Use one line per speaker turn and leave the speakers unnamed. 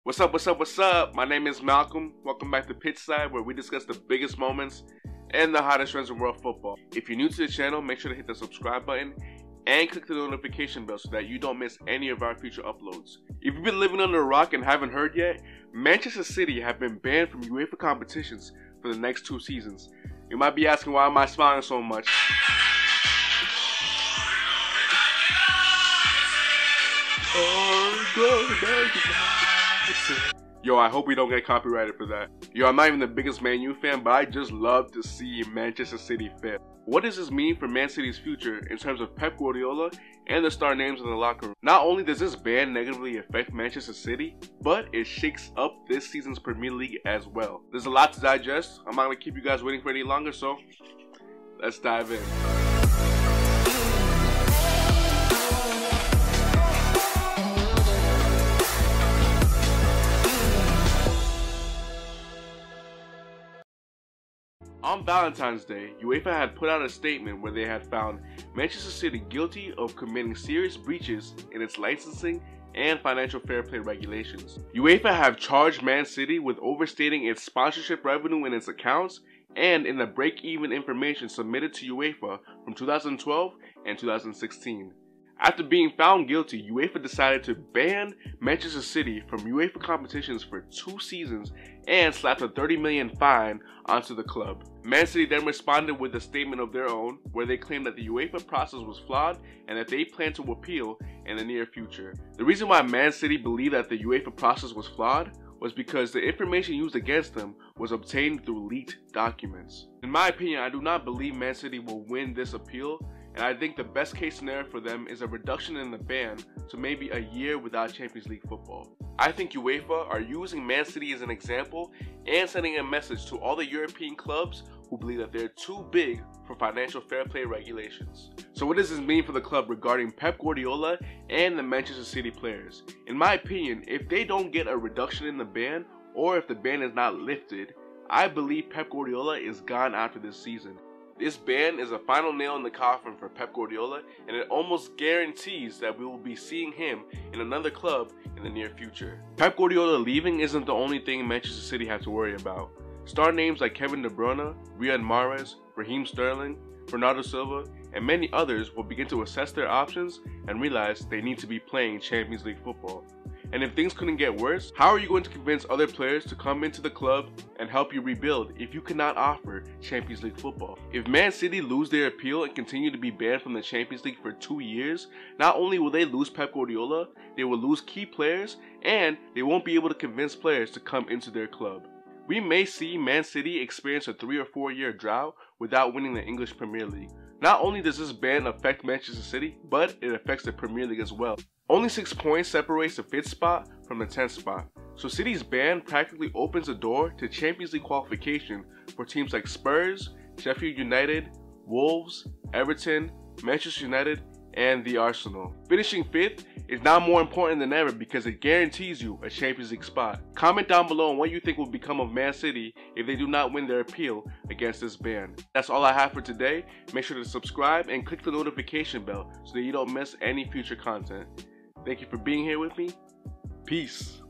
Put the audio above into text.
What's up, what's up, what's up? My name is Malcolm. Welcome back to Pitchside, where we discuss the biggest moments and the hottest trends in world football. If you're new to the channel, make sure to hit the subscribe button and click the notification bell so that you don't miss any of our future uploads. If you've been living under a rock and haven't heard yet, Manchester City have been banned from UEFA competitions for the next 2 seasons. You might be asking, why am I smiling so much? Yo, I hope we don't get copyrighted for that. Yo, I'm not even the biggest Man U fan, but I just love to see Manchester City fail. What does this mean for Man City's future in terms of Pep Guardiola and the star names in the locker room? Not only does this ban negatively affect Manchester City, but it shakes up this season's Premier League as well. There's a lot to digest. I'm not going to keep you guys waiting for any longer, so let's dive in. On Valentine's Day, UEFA had put out a statement where they had found Manchester City guilty of committing serious breaches in its licensing and financial fair play regulations. UEFA have charged Man City with overstating its sponsorship revenue in its accounts and in the break-even information submitted to UEFA from 2012 and 2016. After being found guilty, UEFA decided to ban Manchester City from UEFA competitions for 2 seasons and slapped a $30 million fine onto the club. Man City then responded with a statement of their own where they claimed that the UEFA process was flawed and that they plan to appeal in the near future. The reason why Man City believed that the UEFA process was flawed was because the information used against them was obtained through leaked documents. In my opinion, I do not believe Man City will win this appeal, and I think the best case scenario for them is a reduction in the ban to maybe a year without Champions League football. I think UEFA are using Man City as an example and sending a message to all the European clubs who believe that they're too big for financial fair play regulations. So what does this mean for the club regarding Pep Guardiola and the Manchester City players? In my opinion, if they don't get a reduction in the ban, or if the ban is not lifted, I believe Pep Guardiola is gone after this season. This ban is a final nail in the coffin for Pep Guardiola, and it almost guarantees that we will be seeing him in another club in the near future. Pep Guardiola leaving isn't the only thing Manchester City have to worry about. Star names like Kevin De Bruyne, Riyad Mahrez, Raheem Sterling, Bernardo Silva, and many others will begin to assess their options and realize they need to be playing Champions League football. And if things couldn't get worse, how are you going to convince other players to come into the club and help you rebuild if you cannot offer Champions League football? If Man City lose their appeal and continue to be banned from the Champions League for 2 years, not only will they lose Pep Guardiola, they will lose key players, and they won't be able to convince players to come into their club. We may see Man City experience a 3 or 4 year drought without winning the English Premier League. Not only does this ban affect Manchester City, but it affects the Premier League as well. Only 6 points separates the 5th spot from the 10th spot. So City's ban practically opens the door to Champions League qualification for teams like Spurs, Sheffield United, Wolves, Everton, Manchester United, and the Arsenal. Finishing 5th is now more important than ever because it guarantees you a Champions League spot. Comment down below on what you think will become of Man City if they do not win their appeal against this ban. That's all I have for today. Make sure to subscribe and click the notification bell so that you don't miss any future content. Thank you for being here with me. Peace.